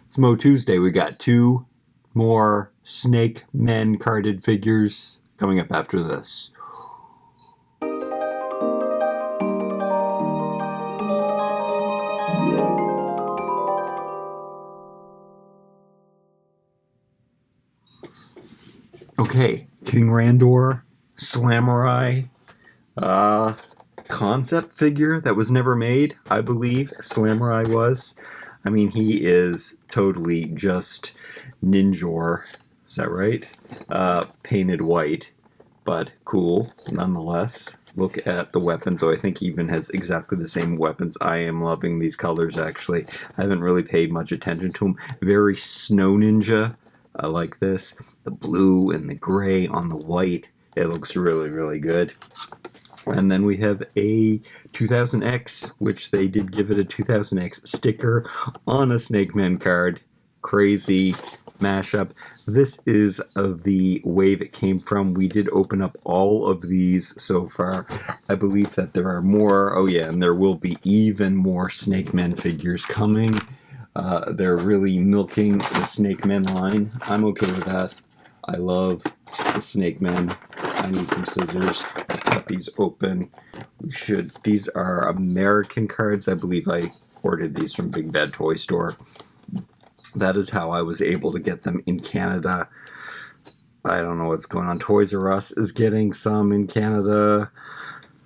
It's MOTUesday. We got 2 more Snake Men carded figures coming up after this. Okay, King Randor, Slamurai, concept figure that was never made, I believe. Slamurai was. I mean, he is totally just Ninjor. Is that right? Painted white, but cool nonetheless. Look at the weapons. Oh, I think he even has exactly the same weapons. I am loving these colors, actually. I haven't really paid much attention to them. Very Snow Ninja. I like this. The blue and the gray on the white. It looks really, really good. And then we have a 2000X, which they did give it a 2000X sticker on a Snake Man card. Crazy mashup. This is the wave it came from. We did open up all of these so far. I believe that there are more. Oh yeah, and there will be even more Snake Men figures coming. They're really milking the Snake Men line. I'm okay with that. I love the Snake Men. I need some scissors. I'll cut these open. These are American cards. I believe I ordered these from Big Bad Toy Store. That is how I was able to get them in Canada. I don't know what's going on. Toys R Us is getting some in Canada.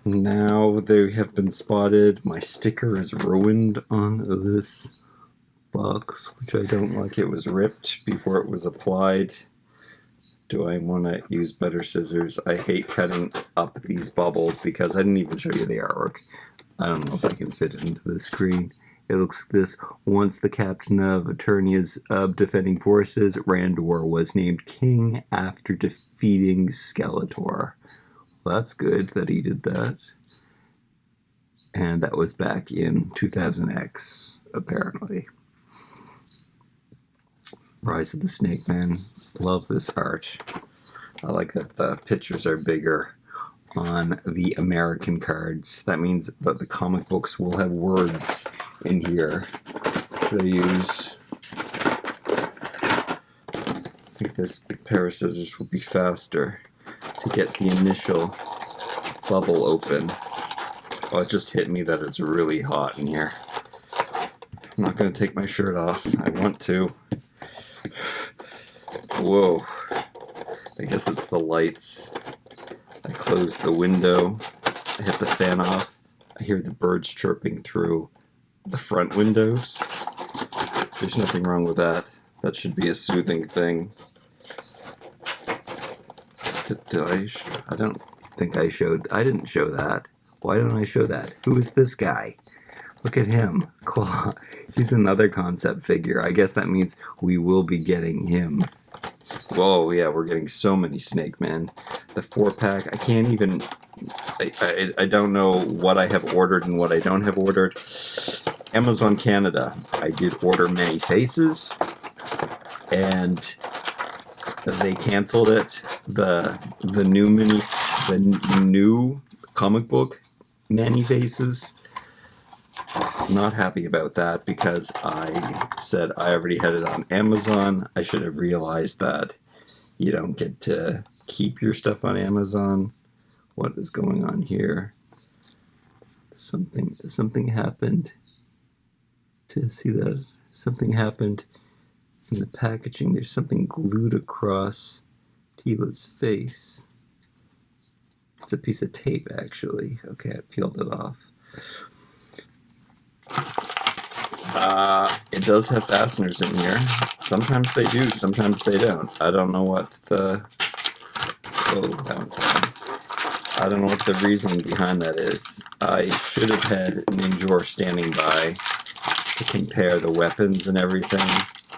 Now they have been spotted. My sticker is ruined on this box, which I don't like. It was ripped before it was applied. Do I want to use better scissors? I hate cutting up these bubbles because I didn't even show you the artwork. I don't know if I can fit it into the screen. It looks like this. Once the captain of Eternia's defending forces, Randor was named king after defeating Skeletor. Well, that's good that he did that. And that was back in 2000X, apparently. Rise of the Snake Man. Love this art. I like that the pictures are bigger on the American cards. That means that the comic books will have words in here. Should I use... I think this pair of scissors will be faster to get the initial bubble open. Oh, it just hit me that it's really hot in here. I'm not going to take my shirt off. I want to. Whoa. I guess it's the lights. I closed the window. I hit the fan off. I hear the birds chirping through the front windows. There's nothing wrong with that. That should be a soothing thing. I don't think I showed... I didn't show that. Why don't I show that? Who is this guy? Look at him. Claw. He's another concept figure. I guess that means we will be getting him. Whoa, yeah, we're getting so many Snake Men. The 4-pack, I can't even... I don't know what I have ordered and what I don't have ordered. Amazon Canada. I did order many faces, and they canceled it. The new comic book many faces. Not happy about that because I said I already had it on Amazon. I should have realized that you don't get to keep your stuff on Amazon. What is going on here? Something happened. To see that something happened in the packaging. There's something glued across Tila's face. It's a piece of tape, actually. Okay, I peeled it off. It does have fasteners in here. Sometimes they do, sometimes they don't. I don't know what the... I don't know what the reasoning behind that is. I should have had Ninjor standing by to compare the weapons and everything,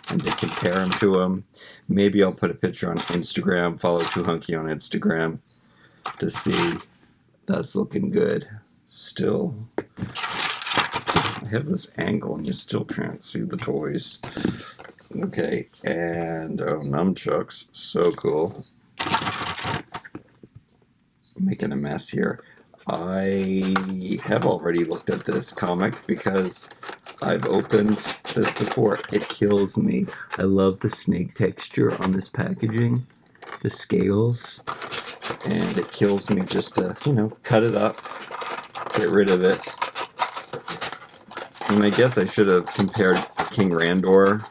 and to compare them to them. Maybe I'll put a picture on Instagram, follow toohunky on Instagram, to see. That's looking good. Still... I have this angle and you still can't see the toys. Okay, and oh, nunchucks, so cool. I'm making a mess here. I have already looked at this comic because I've opened this before. It kills me. I love the snake texture on this packaging, the scales, and it kills me just to, cut it up, get rid of it. And I guess I should have compared King Randor,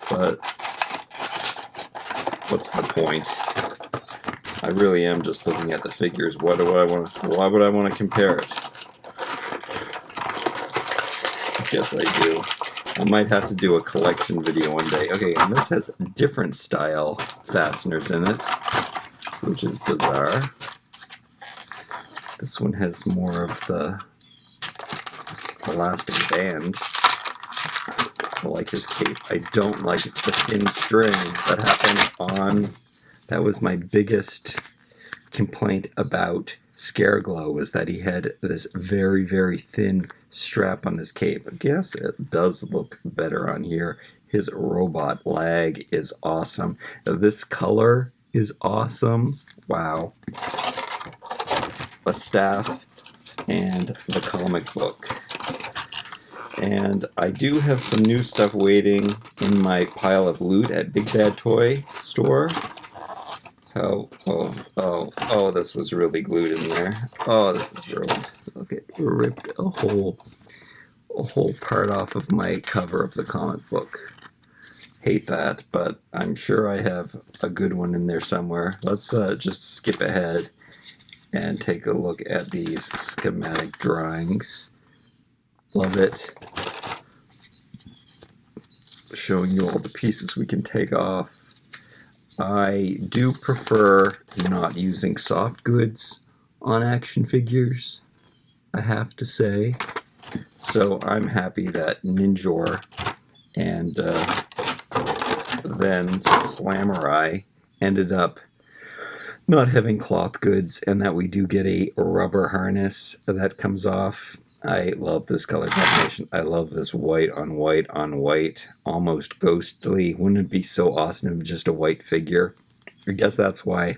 but what's the point? I really am just looking at the figures. Why would I want to compare it? I guess I do. I might have to do a collection video one day. Okay, and this has different style fasteners in it, which is bizarre. This one has more of the elastic band. I like his cape. I don't like the thin string that happened on. That was my biggest complaint about Scareglow, was that he had this very, very thin strap on his cape. I guess it does look better on here. His robot lag is awesome. This color is awesome. Wow. A staff and the comic book. And I do have some new stuff waiting in my pile of loot at Big Bad Toy Store. Oh, this was really glued in there. Oh, this is really, okay, ripped a whole part off of my cover of the comic book. Hate that, but I'm sure I have a good one in there somewhere. Let's just skip ahead and take a look at these schematic drawings. Love it. Showing you all the pieces we can take off. I do prefer not using soft goods on action figures, I have to say. So I'm happy that Ninjor and then Slamurai ended up not having cloth goods, and that we do get a rubber harness that comes off. I love this color combination. I love this white on white on white, almost ghostly. Wouldn't it be so awesome if just a white figure? I guess that's why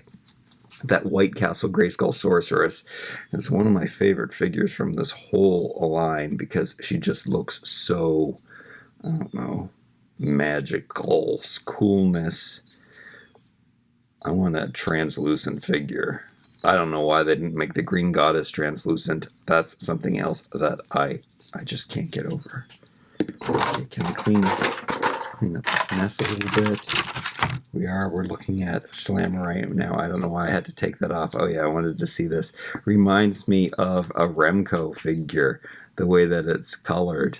that white Castle Grayskull sorceress is one of my favorite figures from this whole line, because she just looks so, I don't know, magical, coolness. I want a translucent figure. I don't know why they didn't make the Green Goddess translucent. That's something else that I just can't get over. Okay, can we let's clean up this mess a little bit. We're looking at Slamurai now. I don't know why I had to take that off. Oh yeah, I wanted to see this. Reminds me of a Remco figure, the way that it's colored.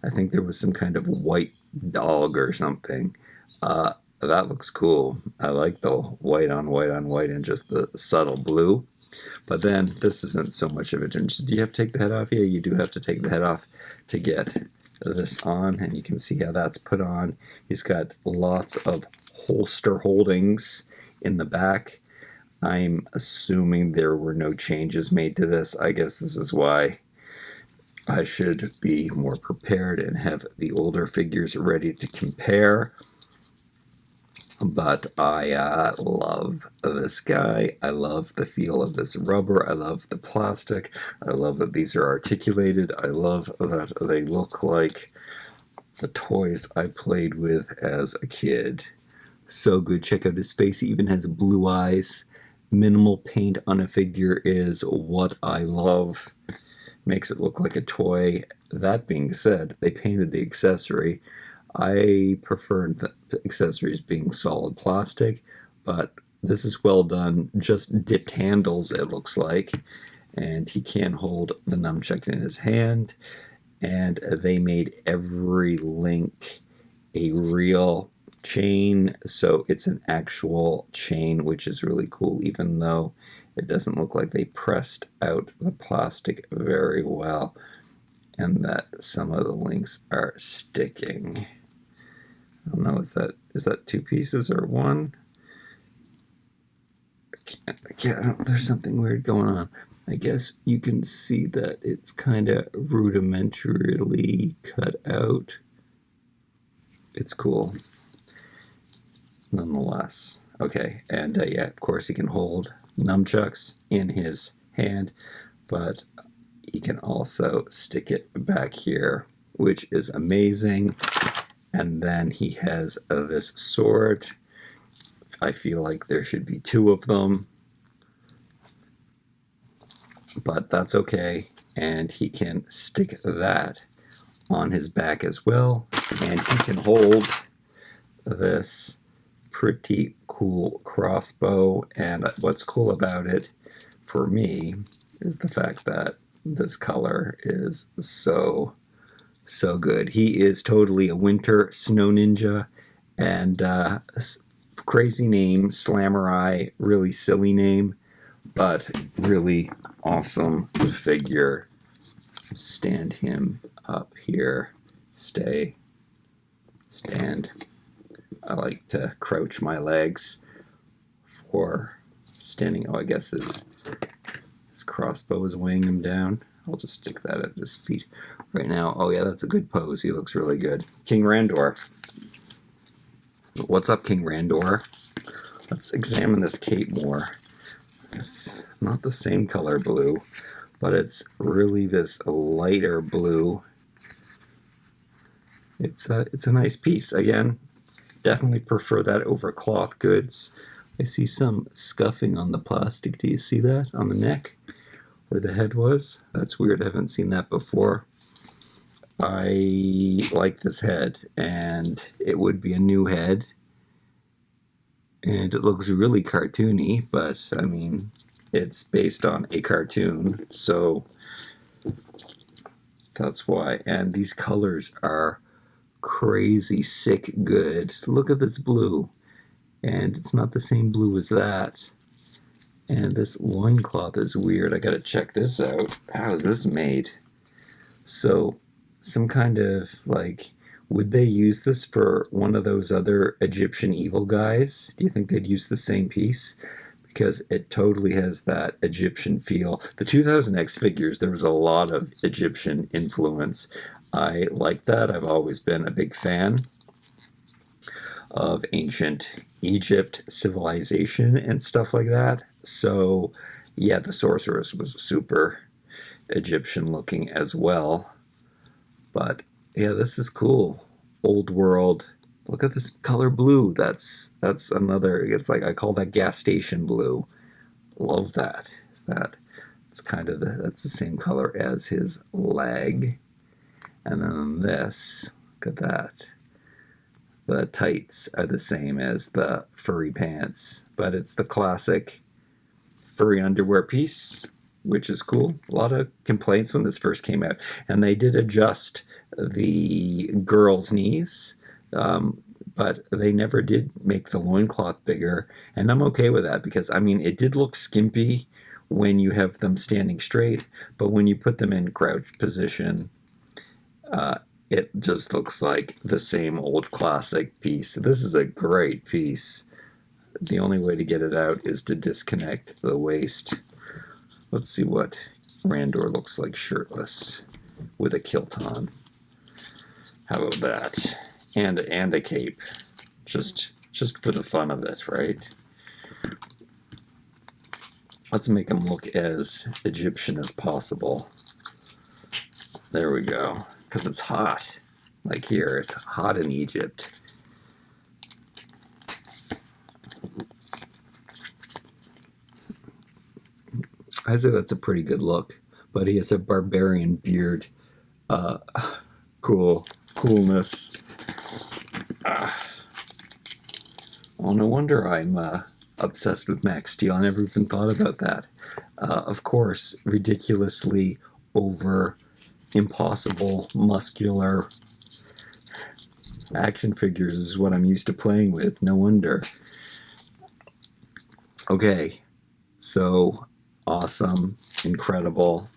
I think there was some kind of white dog or something. That looks cool. I like the white on white on white and just the subtle blue. But then this isn't so much of a difference. Do you have to take the head off? Yeah, you do have to take the head off to get this on, and you can see how that's put on. He's got lots of holster holdings in the back. I'm assuming there were no changes made to this. I guess this is why I should be more prepared and have the older figures ready to compare. But I love this guy. I love the feel of this rubber. I love the plastic. I love that these are articulated. I love that they look like the toys I played with as a kid. So good. Check out his face. He even has blue eyes. Minimal paint on a figure is what I love. Makes it look like a toy. That being said, they painted the accessory. I prefer the accessories being solid plastic, but this is well done. Just dipped handles, it looks like. And he can hold the nunchuck in his hand. And they made every link a real chain, so it's an actual chain, which is really cool, even though it doesn't look like they pressed out the plastic very well, and that some of the links are sticking. I don't know, is that two pieces or one? I can't, there's something weird going on. I guess you can see that it's kind of rudimentarily cut out. It's cool, nonetheless. Okay, and yeah, of course he can hold nunchucks in his hand, but he can also stick it back here which is amazing. And then he has this sword. I feel like there should be 2 of them, but that's okay. And he can stick that on his back as well. And he can hold this pretty cool crossbow. And what's cool about it for me is the fact that this color is so good. He is totally a winter snow ninja, and crazy name, Slamurai, really silly name, but really awesome figure. Stand him up here. Stand. I like to crouch my legs for standing. Oh, I guess his crossbow is weighing him down. I'll just stick that at his feet right now. Oh yeah, that's a good pose. He looks really good. King Randor. What's up, King Randor? Let's examine this cape more. It's not the same color blue, but it's really this lighter blue. It's a nice piece. Again, definitely prefer that over cloth goods. I see some scuffing on the plastic. Do you see that on the neck where the head was? That's weird. I haven't seen that before. I like this head, and it would be a new head. And it looks really cartoony, but I mean, it's based on a cartoon, so that's why. And these colors are crazy sick good. Look at this blue. And it's not the same blue as that. And this loincloth is weird. I gotta check this out. How is this made? So, some kind of, like, would they use this for one of those other Egyptian evil guys? Do you think they'd use the same piece? Because it totally has that Egyptian feel. The 2000X figures, there was a lot of Egyptian influence. I like that. I've always been a big fan of ancient Egypt civilization and stuff like that. So, yeah, the sorceress was super Egyptian looking as well. But, yeah, this is cool. Old world. Look at this color blue. That's another, it's like, I call that gas station blue. Love that. It's kind of that's the same color as his leg. And then this, look at that. The tights are the same as the furry pants, but it's the classic furry underwear piece, which is cool. A lot of complaints when this first came out, and they did adjust the girls' knees, but they never did make the loincloth bigger, and I'm okay with that because, I mean, it did look skimpy when you have them standing straight, but when you put them in crouch position, it just looks like the same old classic piece. This is a great piece. The only way to get it out is to disconnect the waist. Let's see what Randor looks like shirtless with a kilt on. How about that? And a cape. Just for the fun of it, right? Let's make him look as Egyptian as possible. There we go. Because it's hot. Like here, it's hot in Egypt. I say that's a pretty good look, but he has a barbarian beard. Coolness. Well, no wonder I'm obsessed with Max Steel. I never even thought about that. Of course, ridiculously over impossible, muscular action figures is what I'm used to playing with. No wonder. Okay, so awesome, incredible.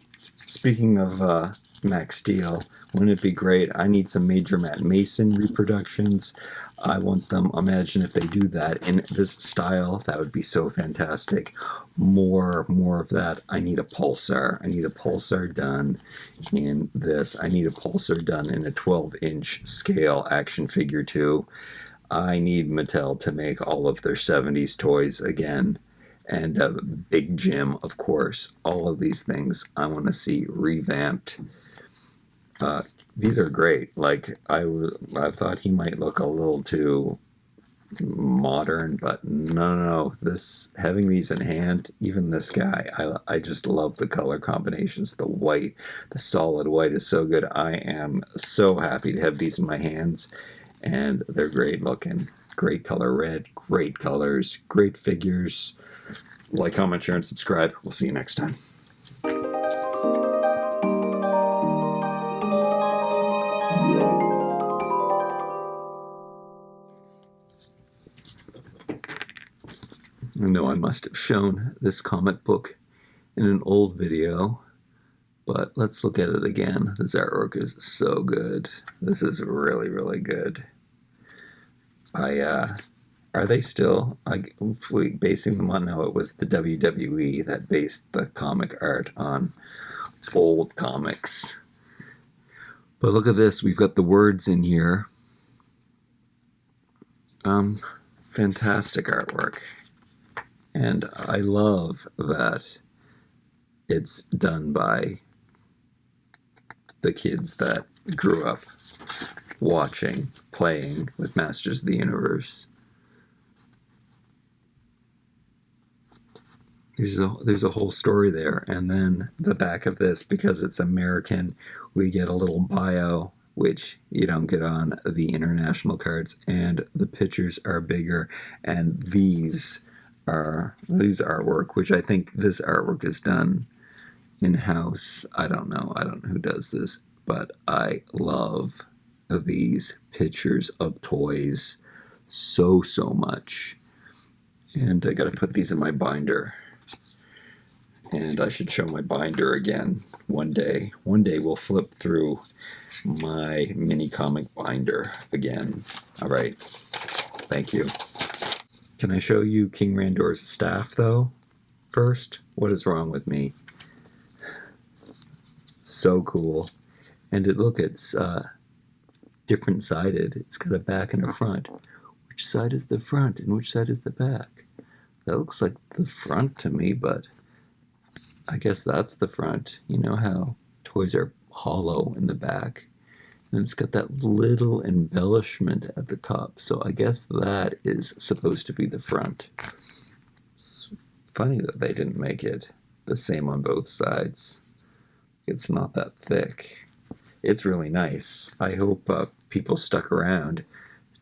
Speaking of Max Steel, wouldn't it be great? I need some Major Matt Mason reproductions. I want them, imagine if they do that in this style, that would be so fantastic. More of that. I need a Pulsar. I need a Pulsar done in this. I need a Pulsar done in a 12-inch scale action figure too. I need Mattel to make all of their 70s toys again. And Big Jim, of course. All of these things I want to see revamped. These are great. Like, I thought he might look a little too modern, but no. This, having these in hand, even this guy, I just love the color combinations. The white, the solid white is so good. I am so happy to have these in my hands, and they're great looking. Great color red, great colors, great figures. Like, comment, share, and subscribe. We'll see you next time. I know I must have shown this comic book in an old video, but let's look at it again. This artwork is so good. This is really, really good. Are they still basing them on? No, it was the WWE that based the comic art on old comics. But look at this. We've got the words in here. Fantastic artwork. And I love that it's done by the kids that grew up watching, playing with Masters of the Universe. There's a whole story there. And then the back of this, because it's American, we get a little bio, which you don't get on the international cards, and the pictures are bigger. And these artwork, which I think this artwork is done in-house. I don't know who does this, but I love these pictures of toys so much. And I gotta put these in my binder. And I should show my binder again one day. One day we'll flip through my mini comic binder again. All right. Thank you. Can I show you King Randor's staff, though, first? What is wrong with me? So cool. And it's different-sided. It's got a back and a front. Which side is the front and which side is the back? That looks like the front to me, but I guess that's the front. You know how toys are hollow in the back? And it's got that little embellishment at the top. So I guess that is supposed to be the front. It's funny that they didn't make it the same on both sides. It's not that thick. It's really nice. I hope people stuck around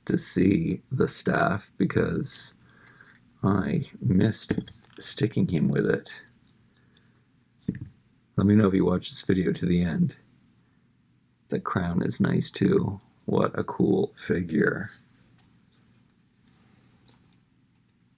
to see the staff, because I missed sticking him with it. Let me know if you watch this video to the end. The crown is nice too. What a cool figure.